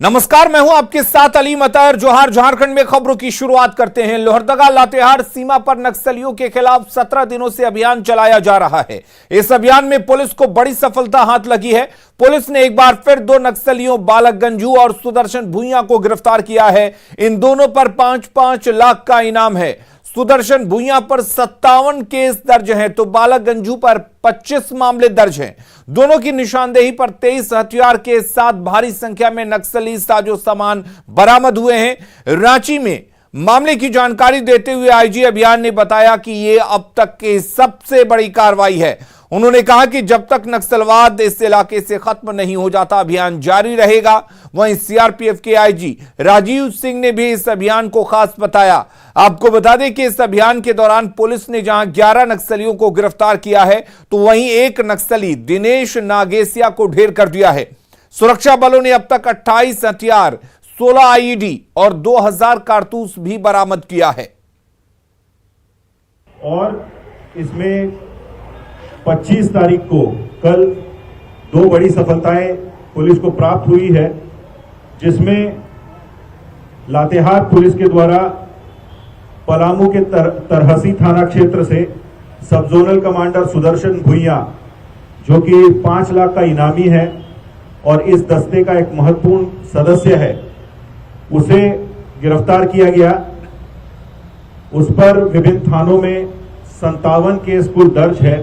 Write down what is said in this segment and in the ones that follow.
नमस्कार, मैं हूं आपके साथ अली मतर। जोहार। झारखंड में खबरों की शुरुआत करते हैं। लोहरदगा लातेहार सीमा पर नक्सलियों के खिलाफ 17 दिनों से अभियान चलाया जा रहा है। इस अभियान में पुलिस को बड़ी सफलता हाथ लगी है। पुलिस ने एक बार फिर 2 नक्सलियों बालक गंजू और सुदर्शन भुइयां को गिरफ्तार किया है। इन दोनों पर 5-5 लाख का इनाम है। सुदर्शन भुइयां पर 57 केस दर्ज हैं तो बालक गंजू पर 25 मामले दर्ज हैं। दोनों की निशानदेही पर 23 हथियार के साथ भारी संख्या में नक्सली साजो सामान बरामद हुए हैं। रांची में मामले की जानकारी देते हुए आईजी अभियान ने बताया कि यह अब तक की सबसे बड़ी कार्रवाई है। उन्होंने कहा कि जब तक नक्सलवाद इस इलाके से खत्म नहीं हो जाता अभियान जारी रहेगा। वहीं सीआरपीएफ के आईजी राजीव सिंह ने भी इस अभियान को खास बताया। आपको बता दें कि इस अभियान के दौरान पुलिस ने जहां 11 नक्सलियों को गिरफ्तार किया है तो वहीं एक नक्सली दिनेश नागेसिया को ढेर कर दिया है। सुरक्षा बलों ने अब तक 28 हथियार, 16 आईईडी और 2000 कारतूस भी बरामद किया है। और इसमें 25 तारीख को कल 2 बड़ी सफलताएं पुलिस को प्राप्त हुई है, जिसमें लातेहार पुलिस के द्वारा पलामू के तरहसी थाना क्षेत्र से सब जोनल कमांडर सुदर्शन भुइयां, जो कि 5 लाख का इनामी है और इस दस्ते का एक महत्वपूर्ण सदस्य है, उसे गिरफ्तार किया गया। उस पर विभिन्न थानों में 57 केस कुल दर्ज है।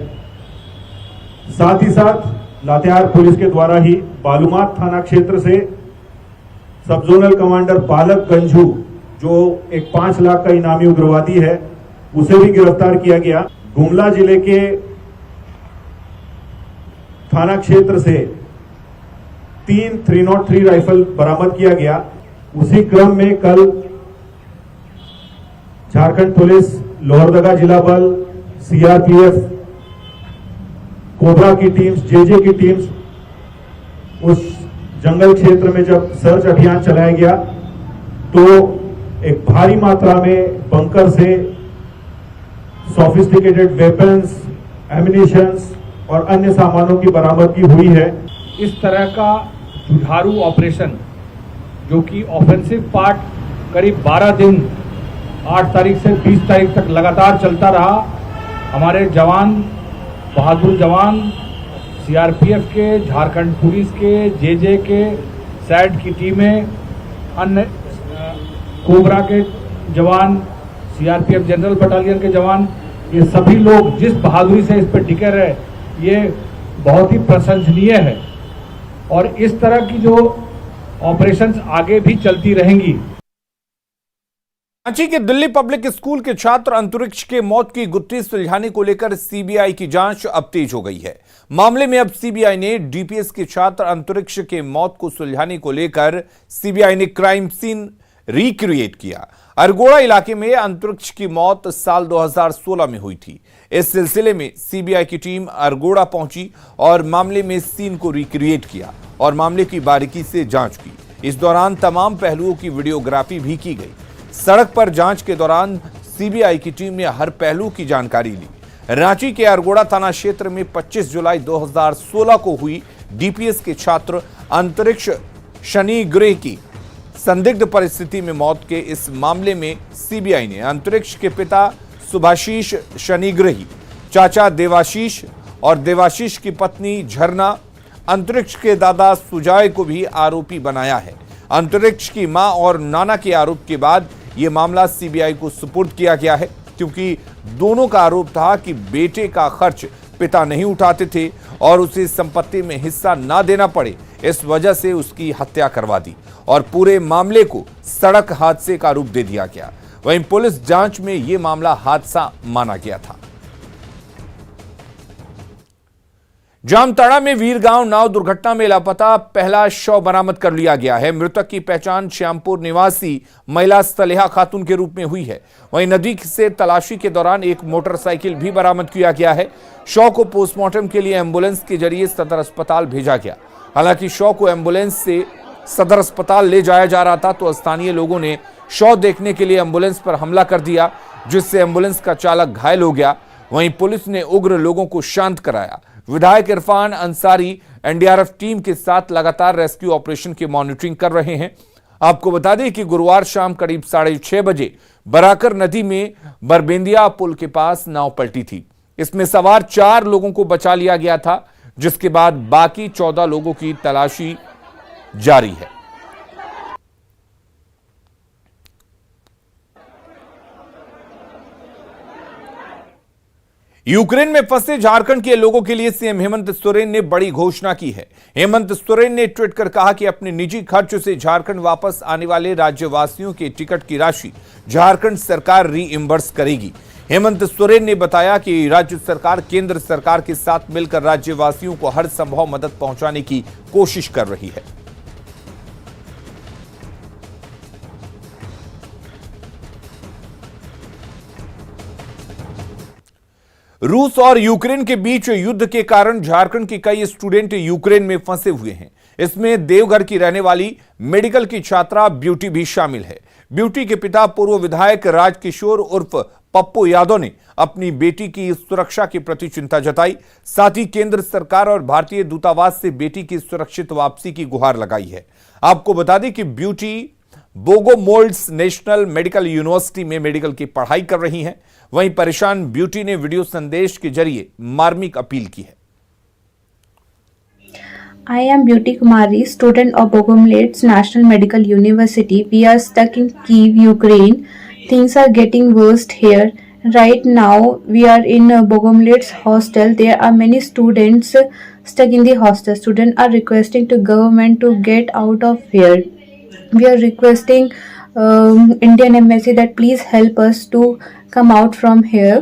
साथ ही साथ लातेहार पुलिस के द्वारा ही बालूमाथ थाना क्षेत्र से सब जोनल कमांडर बालक गंजू, जो एक 5 लाख का इनामी उग्रवादी है, उसे भी गिरफ्तार किया गया। गुमला जिले के थाना क्षेत्र से 3 303 राइफल बरामद किया गया। उसी क्रम में कल झारखंड पुलिस, लोहरदगा जिला बल, सीआरपीएफ, कोबरा की टीम्स, जेजे की टीम्स उस जंगल क्षेत्र में जब सर्च अभियान चलाया गया तो एक भारी मात्रा में बंकर से सोफिस्टिकेटेड वेपन्स, एमिनिशंस और अन्य सामानों की बरामदगी हुई है। इस तरह का जुझारू ऑपरेशन, जो कि ऑफेंसिव पार्ट करीब 12 दिन 8 तारीख से 20 तारीख तक लगातार चलता रहा। हमारे जवान, बहादुर जवान, सीआरपीएफ के, झारखंड पुलिस के, जेजे के, सैड की टीमें, अन्य कोबरा के जवान, सीआरपीएफ जनरल बटालियन के जवान, ये सभी लोग जिस बहादुरी से इस पर टिके रहे, ये बहुत ही प्रशंसनीय है। और इस तरह की जो ऑपरेशंस आगे भी चलती रहेंगी। रांची के दिल्ली पब्लिक स्कूल के छात्र अंतरिक्ष के मौत की गुत्थी सुलझाने को लेकर सीबीआई की जांच अब तेज हो गई है। मामले में अब सीबीआई ने डीपीएस के छात्र अंतरिक्ष के मौत को सुलझाने को लेकर सीबीआई ने क्राइम सीन रिक्रिएट किया। अरगोड़ा इलाके में अंतरिक्ष की मौत साल 2016 में हुई थी। इस सिलसिले में सीबीआई की टीम अरगोड़ा पहुंची और मामले में सीन को रिक्रिएट किया और मामले की बारीकी से जांच की। इस दौरान तमाम पहलुओं की वीडियोग्राफी भी की गई। सड़क पर जांच के दौरान सीबीआई की टीम ने हर पहलू की जानकारी ली। रांची के अरगोड़ा थाना क्षेत्र में 25 जुलाई 2016 को हुई डीपीएस के छात्र अंतरिक्ष शनि ग्रह की संदिग्ध परिस्थिति में मौत के इस मामले में सीबीआई ने अंतरिक्ष के पिता सुभाशीष शनिग्रही, चाचा देवाशीष और देवाशीष की पत्नी झरना, अंतरिक्ष के दादा सुजाय को भी आरोपी बनाया है। अंतरिक्ष की मां और नाना के आरोप के बाद यह मामला सीबीआई को सुपुर्द किया गया है, क्योंकि दोनों का आरोप था कि बेटे का खर्च पिता नहीं उठाते थे और उसे संपत्ति में हिस्सा ना देना पड़े, इस वजह से उसकी हत्या करवा दी और पूरे मामले को सड़क हादसे का रूप दे दिया गया। वहीं पुलिस जांच में यह मामला हादसा माना गया था। जामताड़ा में वीरगांव नाव दुर्घटना में लापता पहला शव बरामद कर लिया गया है। मृतक की पहचान श्यामपुर निवासी महिला सलेहा खातून के रूप में हुई है। वहीं नदी से तलाशी के दौरान एक मोटरसाइकिल भी बरामद किया गया है। शव को पोस्टमार्टम के लिए एम्बुलेंस के जरिए सदर अस्पताल भेजा गया। हालांकि शव को एम्बुलेंस से सदर अस्पताल ले जाया जा रहा था तो स्थानीय लोगों ने शव देखने के लिए एम्बुलेंस पर हमला कर दिया, जिससे एम्बुलेंस का चालक घायल हो गया। वहीं पुलिस ने उग्र लोगों को शांत कराया। विधायक इरफान अंसारी एनडीआरएफ टीम के साथ लगातार रेस्क्यू ऑपरेशन की मॉनिटरिंग कर रहे हैं। आपको बता दें कि गुरुवार शाम करीब 6:30 बजे बराकर नदी में बरबेंदिया पुल के पास नाव पलटी थी। इसमें सवार 4 लोगों को बचा लिया गया था, जिसके बाद बाकी 14 लोगों की तलाशी जारी है। यूक्रेन में फंसे झारखंड के लोगों के लिए सीएम हेमंत सोरेन ने बड़ी घोषणा की है। हेमंत सोरेन ने ट्वीट कर कहा कि अपने निजी खर्च से झारखंड वापस आने वाले राज्यवासियों के टिकट की राशि झारखंड सरकार रीइंबर्स करेगी। हेमंत सोरेन ने बताया कि राज्य सरकार केंद्र सरकार के साथ मिलकर राज्यवासियों को हर संभव मदद पहुंचाने की कोशिश कर रही है। रूस और यूक्रेन के बीच युद्ध के कारण झारखंड के कई स्टूडेंट यूक्रेन में फंसे हुए हैं। इसमें देवघर की रहने वाली मेडिकल की छात्रा ब्यूटी भी शामिल है। ब्यूटी के पिता पूर्व विधायक राजकिशोर उर्फ पप्पू यादव ने अपनी बेटी की सुरक्षा के प्रति चिंता जताई। साथ ही केंद्र सरकार और भारतीय दूतावास से बेटी की सुरक्षित वापसी की गुहार लगाई है। आपको बता दें कि ब्यूटी बोगोमोल्ड्स नेशनल मेडिकल यूनिवर्सिटी में मेडिकल की पढ़ाई कर रही हैं। वहीं परेशान ब्यूटी ने वीडियो संदेश के जरिए मार्मिक अपील की है। I am Beauty Kumari, student of Bogomolets National Medical University. We are stuck in Kyiv, Ukraine. Things are getting worse here. Right now, we are in Bogomolets hostel. There are many students stuck in the hostel. Students are requesting to government to get out of here. We are requesting Indian embassy that please help us to come out from here.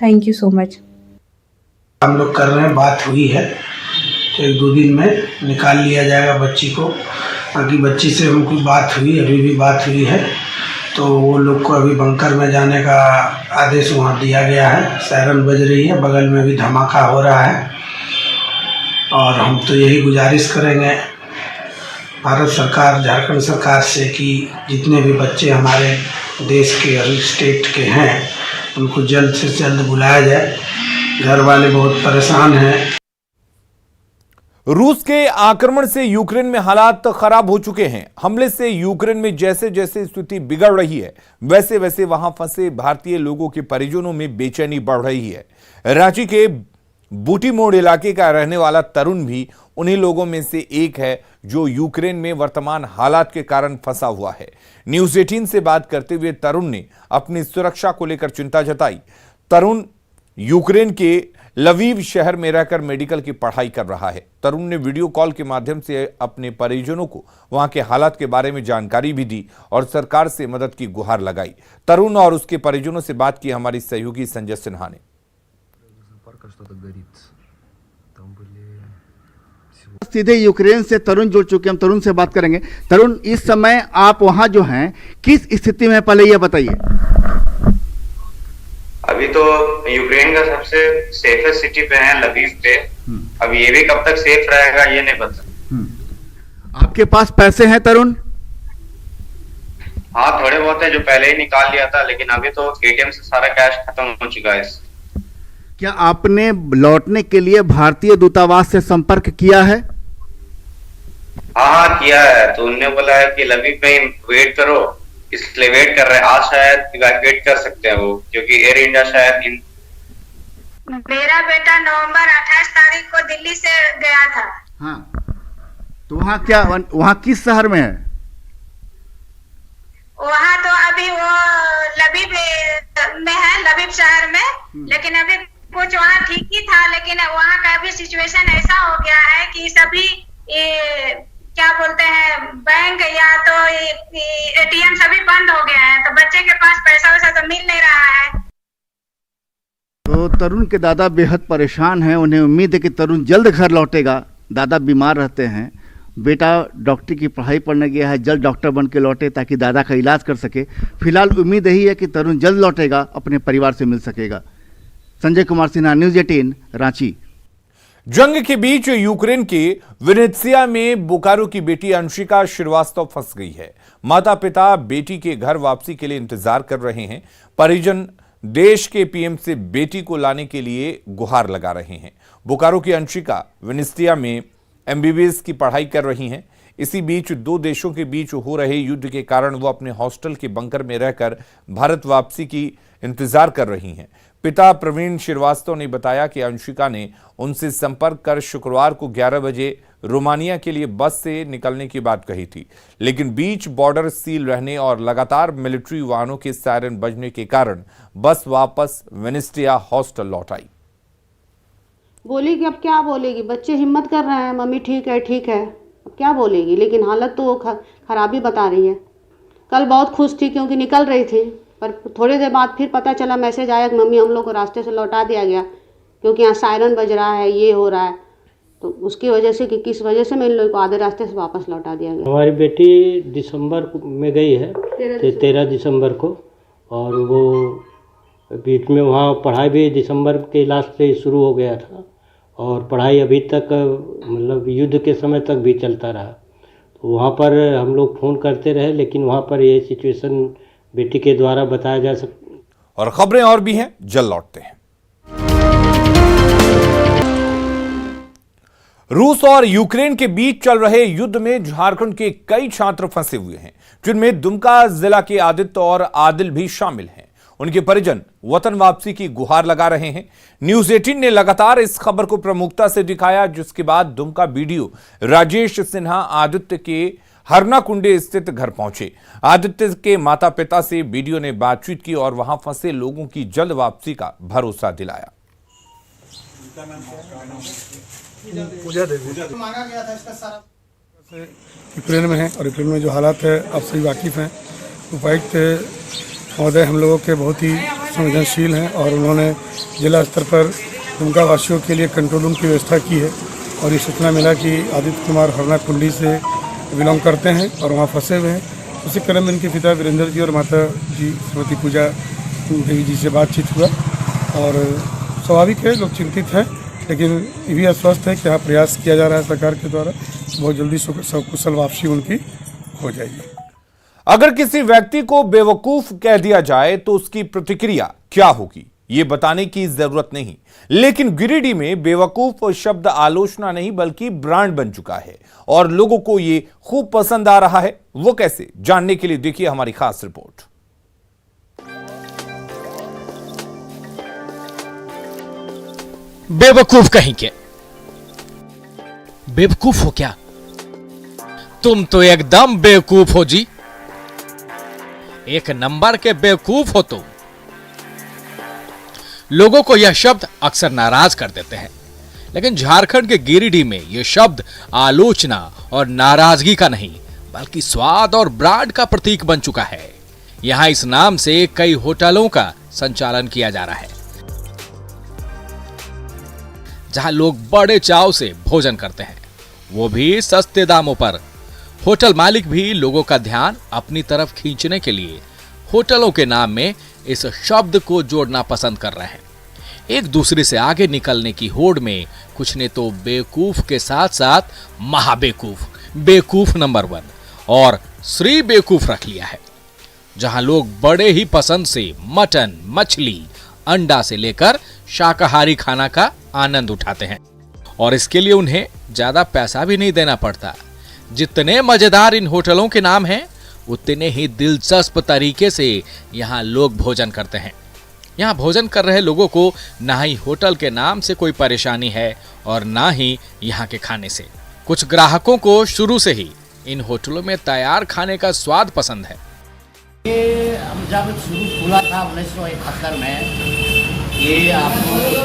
Thank you so much. हम लोग कर रहे हैं, बात हुई है तो 1-2 दिन में निकाल लिया जाएगा बच्ची को। बाकी बच्ची से उनकी बात हुई, अभी भी बात हुई है, तो वो लोग को अभी बंकर में जाने का आदेश वहाँ दिया गया है। सायरन बज रही है, बगल में भी धमाका हो रहा है। और हम तो यही गुजारिश करेंगे भारत सरकार, झारखंड सरकार से कि जितने भी बच्चे हमारे देश के हर स्टेट के हैं उनको जल्द से जल्द बुलाया जाए। घर वाले बहुत परेशान हैं। रूस के आक्रमण से यूक्रेन में हालात खराब हो चुके हैं। हमले से यूक्रेन में जैसे जैसे स्थिति बिगड़ रही है, वैसे वैसे वहां फंसे भारतीय लोगों के परिजनों में बेचैनी बढ़ रही है। रांची के बूटी मोड़ इलाके का रहने वाला तरुण भी उन्हीं लोगों में से एक है जो यूक्रेन में वर्तमान हालात के कारण फंसा हुआ है। न्यूज़ 18 से बात करते हुए तरुण ने अपनी सुरक्षा को लेकर चिंता जताई। तरुण यूक्रेन के लवीव शहर में रहकर मेडिकल की पढ़ाई कर रहा है। तरुण ने वीडियो कॉल के माध्यम से अपने परिजनों को वहां के हालात के बारे में जानकारी भी दी और सरकार से मदद की गुहार लगाई। तरुण और उसके परिजनों से बात की हमारी सहयोगी संजय सिन्हा ने। सीधे यूक्रेन से तरुण जुड़ चुके, हम तरुण से बात करेंगे। तरुण, इस समय आप वहां जो हैं किस स्थिति में, पहले यह बताइए। अभी तो यूक्रेन का सबसे सेफेस्ट सिटी पे है, लवीव पे। अब ये भी कब तक सेफ रहेगा ये नहीं पता। आपके पास पैसे हैं तरुण? हाँ, थोड़े बहुत है जो पहले ही निकाल लिया था, लेकिन अभी तो एटीएम से सारा कैश खत्म हो चुका है। क्या आपने लौटने के लिए भारतीय दूतावास से संपर्क किया है? हाँ किया है, तो उन्होंने बोला है कि लवीव में वेट करो, इसलिए वेट कर रहे हैं। आज शायद इवैक्यूएट कर सकते हैं वो, क्योंकि एयर इंडिया शायद मेरा बेटा नवंबर 28 तारीख को दिल्ली से गया था। हाँ, तो वहाँ किस शहर में है? वहाँ तो अभी वो लबीब में है, लबीब शहर में। लेकिन अभी कुछ वहाँ ठीक ही था, लेकिन वहाँ का अभी सिचुएशन ऐसा हो गया है कि सभी क्या बोलते हैं, बैंक या तो एटीएम सभी बंद हो गया है, तो बच्चे के पास पैसा वैसा तो मिल नहीं रहा है। तो तरुण के दादा बेहद परेशान हैं। उन्हें उम्मीद है कि तरुण जल्द घर लौटेगा। दादा बीमार रहते हैं, बेटा डॉक्टरी की पढ़ाई पढ़ने गया है, जल्द डॉक्टर बन के लौटे ताकि दादा का इलाज कर सके। फिलहाल उम्मीद यही है कि तरुण जल्द लौटेगा, अपने परिवार से मिल सकेगा। संजय कुमार सिन्हा, न्यूज़ 18, रांची। जंग के बीच यूक्रेन के विनित्सिया में बोकारो की बेटी अंशिका श्रीवास्तव फंस गई है। माता पिता बेटी के घर वापसी के लिए इंतजार कर रहे हैं। परिजन देश के पीएम से बेटी को लाने के लिए गुहार लगा रहे हैं। बोकारो की अंशिका विनित्सिया में MBBS की पढ़ाई कर रही हैं। इसी बीच दो देशों के बीच हो रहे युद्ध के कारण वो अपने हॉस्टल के बंकर में रहकर भारत वापसी की इंतजार कर रही हैं। पिता प्रवीण श्रीवास्तव ने बताया कि अंशिका ने उनसे संपर्क कर शुक्रवार को 11 बजे रोमानिया के लिए बस से निकलने की बात कही थी, लेकिन बीच बॉर्डर सील रहने और लगातार मिलिट्री वाहनों के सायरन बजने के कारण बस वापस वेनिस्टिया हॉस्टल लौट आई। बोलेगी अब क्या बोलेगी, बच्चे हिम्मत कर रहे हैं, मम्मी ठीक है अब क्या बोलेगी, लेकिन हालत तो वो खराबी बता रही है। कल बहुत खुश थी क्योंकि निकल रही थी, पर थोड़ी देर बाद फिर पता चला, मैसेज आया कि मम्मी हम लोग को रास्ते से लौटा दिया गया क्योंकि यहाँ सायरन बज रहा है, ये हो रहा है। तो उसकी वजह से कि किस वजह से मैं इन लोगों को आधे रास्ते से वापस लौटा दिया गया। हमारी बेटी दिसंबर में गई है 13 दिसंबर को, और वो बीच में वहाँ पढ़ाई भी दिसंबर के लास्ट से शुरू हो गया था और पढ़ाई अभी तक मतलब युद्ध के समय तक भी चलता रहा। तो वहाँ पर हम लोग फ़ोन करते रहे, लेकिन वहाँ पर ये सिचुएशन बेटी के द्वारा बताया जा सकता। और खबरें और भी हैं, जल्द लौटते हैं। रूस और यूक्रेन के बीच चल रहे युद्ध में झारखंड के कई छात्र फंसे हुए हैं, जिनमें दुमका जिला के आदित्य और आदिल भी शामिल हैं। उनके परिजन वतन वापसी की गुहार लगा रहे हैं। न्यूज 18 ने लगातार इस खबर को प्रमुखता से दिखाया, जिसके बाद दुमका बीडीओ राजेश सिन्हा आदित्य के हरनाकुंडे स्थित घर पहुंचे। आदित्य के माता पिता से बीडीओ ने बातचीत की और वहां फंसे लोगों की जल्द वापसी का भरोसा दिलाया। यूक्रेन में है और यूक्रेन में जो हालात है आप सभी वाकिफ़ हैं। उपायुक्त महोदय हम लोगों के बहुत ही संवेदनशील हैं और उन्होंने जिला स्तर पर दुमका वासियों के लिए कंट्रोल रूम की व्यवस्था की है और ये सूचना मिला कि आदित्य कुमार हरनाकुंडी से बिलोंग करते हैं और वहाँ फंसे हुए हैं। उसी क्रम में इनके पिता वीरेंद्र जी और माता जी श्रीमती पूजा देवी जी से बातचीत हुआ और स्वाभाविक है लोग चिंतित हैं, लेकिन ये भी आश्वस्त है कि यहाँ प्रयास किया जा रहा है सरकार के द्वारा, बहुत जल्दी सकुशल वापसी उनकी हो जाएगी। अगर किसी व्यक्ति को बेवकूफ कह दिया जाए तो उसकी प्रतिक्रिया क्या होगी ये बताने की जरूरत नहीं, लेकिन गिरिडीह में बेवकूफ शब्द आलोचना नहीं बल्कि ब्रांड बन चुका है और लोगों को ये खूब पसंद आ रहा है। वो कैसे, जानने के लिए देखिए हमारी खास रिपोर्ट। बेवकूफ कहीं के। बेवकूफ हो क्या? तुम तो एकदम बेवकूफ हो जी, एक नंबर के बेवकूफ हो तुम। लोगों को यह शब्द अक्सर नाराज कर देते हैं, लेकिन झारखंड के गिरिडीह में यह शब्द आलोचना और नाराजगी का नहीं बल्कि स्वाद और ब्रांड का प्रतीक बन चुका है। यहां इस नाम से कई होटलों का संचालन किया जा रहा है, जहां लोग बड़े चाव से भोजन करते हैं, वो भी सस्ते दामों पर। होटल मालिक भी लोगों का ध्यान अपनी तरफ खींचने के लिए होटलों के नाम में इस शब्द को जोड़ना पसंद कर रहे हैं। एक दूसरे से आगे निकलने की होड़ में कुछ ने तो बेवकूफ के साथ साथ महाबेवकूफ, बेवकूफ नंबर 1 और श्री बेवकूफ रख लिया है, जहां लोग बड़े ही पसंद से मटन, मछली, अंडा से लेकर शाकाहारी खाना का आनंद उठाते हैं और इसके लिए उन्हें ज्यादा पैसा भी नहीं देना पड़ता। जितने मजेदार इन होटलों के नाम हैं, उतने ही दिलचस्प तरीके से यहाँ लोग भोजन करते हैं। यहाँ भोजन कर रहे लोगों को ना ही होटल के नाम से कोई परेशानी है और ना ही यहाँ के खाने से। कुछ ग्राहकों को शुरू से ही इन होटलों में तैयार खाने का स्वाद पसंद है। ये जब शुरू खुला था 1971 में, ये आपको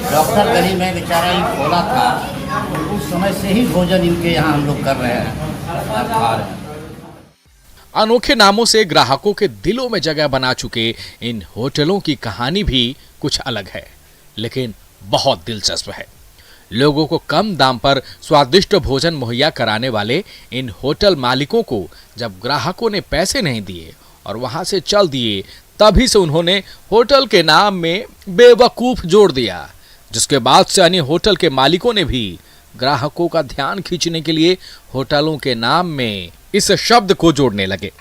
डॉक्टर गली में बेचारा ही खोला था, उस समय से ही भोजन इनके यहाँ हम लोग कर रहे हैं, खा रहे हैं। अनोखे नामों से ग्राहकों के दिलों में जगह बना चुके इन होटलों की कहानी भी कुछ अलग है, लेकिन बहुत दिलचस्प है। लोगों को कम दाम पर स्वादिष्ट भोजन मुहैया कराने वाले इन होटल मालिकों को जब ग्राहकों ने पैसे नहीं दिए और वहां से चल दिए, तभी से उन्होंने होटल के नाम में बेवकूफ जोड़ दिया, जिसके बाद से अन्य होटल के मालिकों ने भी ग्राहकों का ध्यान खींचने के लिए होटलों के नाम में इस शब्द को जोड़ने लगे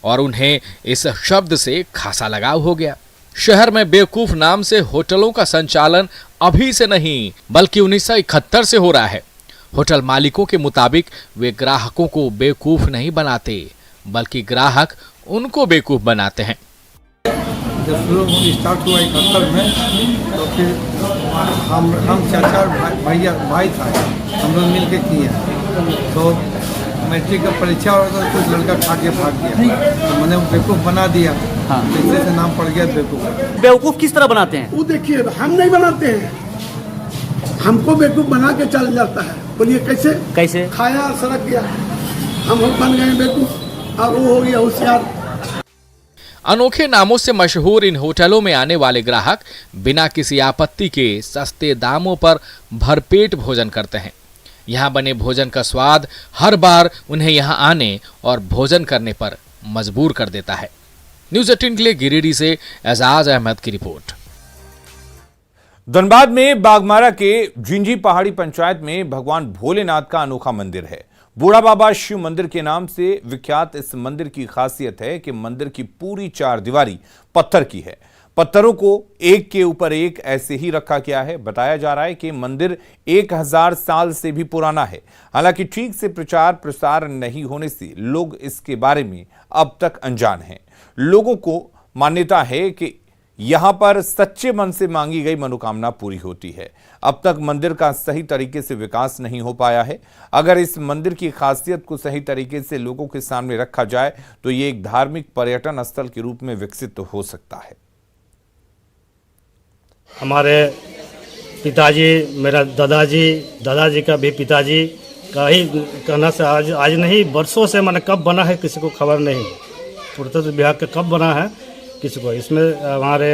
और उन्हें इस शब्द से खासा लगाव हो गया। शहर में बेवकूफ नाम से होटलों का संचालन अभी से नहीं बल्कि 1971 से हो रहा है। होटल मालिकों के मुताबिक वे ग्राहकों को बेवकूफ नहीं बनाते, बल्कि ग्राहक उनको बेवकूफ बनाते हैं। जब शुरू स्टार्ट हुआ 71 में, तो फिर हम चार भाई था, हम लोग मिल के किए। तो मैट्रिक का परीक्षा हो तो कुछ लड़का खा के भाग गया, तो मैंने बेवकूफ़ बना दिया। हाँ, इससे से नाम पड़ गया बेवकूफ़। बेवकूफ़ किस तरह बनाते हैं? वो देखिए, हम नहीं बनाते हैं, हमको बेवकूफ़ बना के चल जाता है। बोलिए कैसे? कैसे? खाया सड़क गया, हम बन गए बेवकूफ़ और वो हो गया होशियार। अनोखे नामों से मशहूर इन होटलों में आने वाले ग्राहक बिना किसी आपत्ति के सस्ते दामों पर भरपेट भोजन करते हैं। यहाँ बने भोजन का स्वाद हर बार उन्हें यहाँ आने और भोजन करने पर मजबूर कर देता है। न्यूज़ 18 के लिए गिरिडीह से एजाज अहमद की रिपोर्ट। धनबाद में बागमारा के जिंजी पहाड़ी पंचायत में भगवान भोलेनाथ का अनोखा मंदिर है। बूढ़ा बाबा शिव मंदिर के नाम से विख्यात इस मंदिर की खासियत है कि मंदिर की पूरी चारदीवारी पत्थर की है। पत्थरों को एक के ऊपर एक ऐसे ही रखा गया है। बताया जा रहा है कि मंदिर 1000 साल से भी पुराना है। हालांकि ठीक से प्रचार प्रसार नहीं होने से लोग इसके बारे में अब तक अनजान हैं। लोगों को मान्यता है कि यहां पर सच्चे मन से मांगी गई मनोकामना पूरी होती है। अब तक मंदिर का सही तरीके से विकास नहीं हो पाया है। अगर इस मंदिर की खासियत को सही तरीके से लोगों के सामने रखा जाए तो ये एक धार्मिक पर्यटन स्थल के रूप में विकसित हो सकता है। हमारे पिताजी, मेरा दादाजी का भी पिताजी का ही कहना से आज नहीं, वर्षों से मैंने कब बना है किसी को खबर नहीं। पुरातत्व विभाग का कब बना है किसी को, इसमें हमारे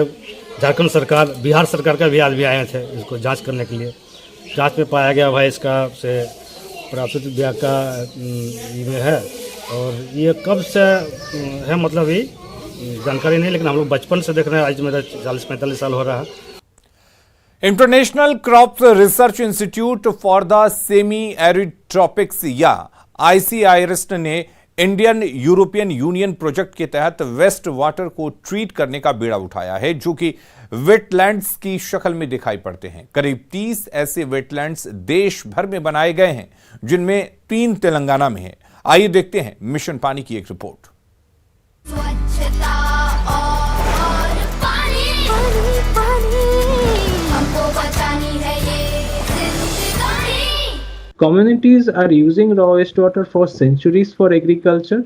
झारखंड सरकार, बिहार सरकार का भी आदमी आए थे इसको जांच करने के लिए। जांच में पाया गया भाई इसका से पुरातत्व विभाग का ये है, और ये कब से है मतलब ही जानकारी नहीं, लेकिन हम लोग बचपन से देख रहे हैं। आज मेरा 40-45 साल हो रहा है। International crop research institute for the semi arid tropics या ICIRIST ने इंडियन यूरोपियन यूनियन प्रोजेक्ट के तहत वेस्ट वाटर को ट्रीट करने का बीड़ा उठाया है, जो कि वेटलैंड्स की शक्ल में दिखाई पड़ते हैं। करीब 30 ऐसे वेटलैंड्स देश भर में बनाए गए हैं, जिनमें 3 तेलंगाना में हैं। आइए देखते हैं मिशन पानी की एक report. Communities are using raw wastewater for centuries for agriculture,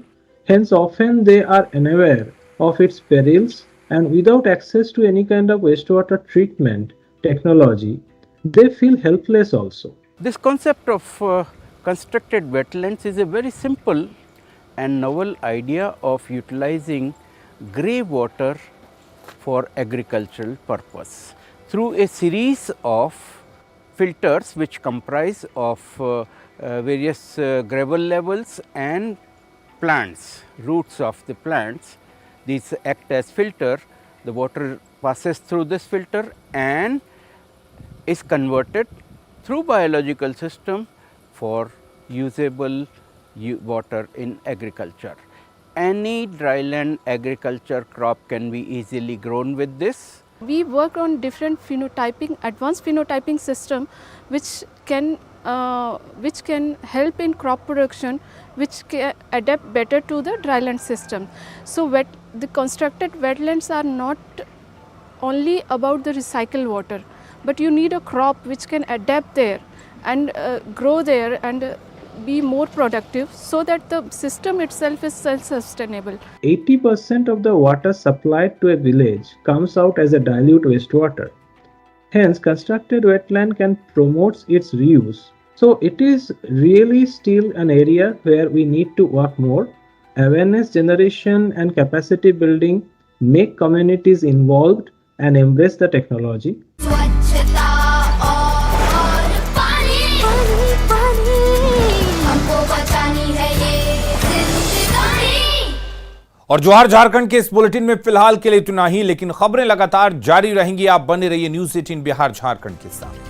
hence often they are unaware of its perils, and without access to any kind of wastewater treatment technology, they feel helpless also. This concept of constructed wetlands is a very simple and novel idea of utilizing grey water for agricultural purpose through a series of filters which comprise of various gravel levels and plants, roots of the plants. These act as filter. The water passes through this filter and is converted through biological system for usable water in agriculture. Any dryland agriculture crop can be easily grown with this. We work on different phenotyping, advanced phenotyping system, which can help in crop production, which can adapt better to the dryland system. So the constructed wetlands are not only about the recycled water, but you need a crop which can adapt there and grow there and be more productive, so that the system itself is self-sustainable. 80% of the water supplied to a village comes out as a dilute wastewater. Hence, constructed wetland can promote its reuse. So, it is really still an area where we need to work more. Awareness generation and capacity building make communities involved and embrace the technology. और जोहार झारखंड के इस bulletin में फिलहाल के लिए इतना ही, लेकिन खबरें लगातार जारी रहेंगी। आप बने रहिए न्यूज़ 18 बिहार झारखंड के साथ।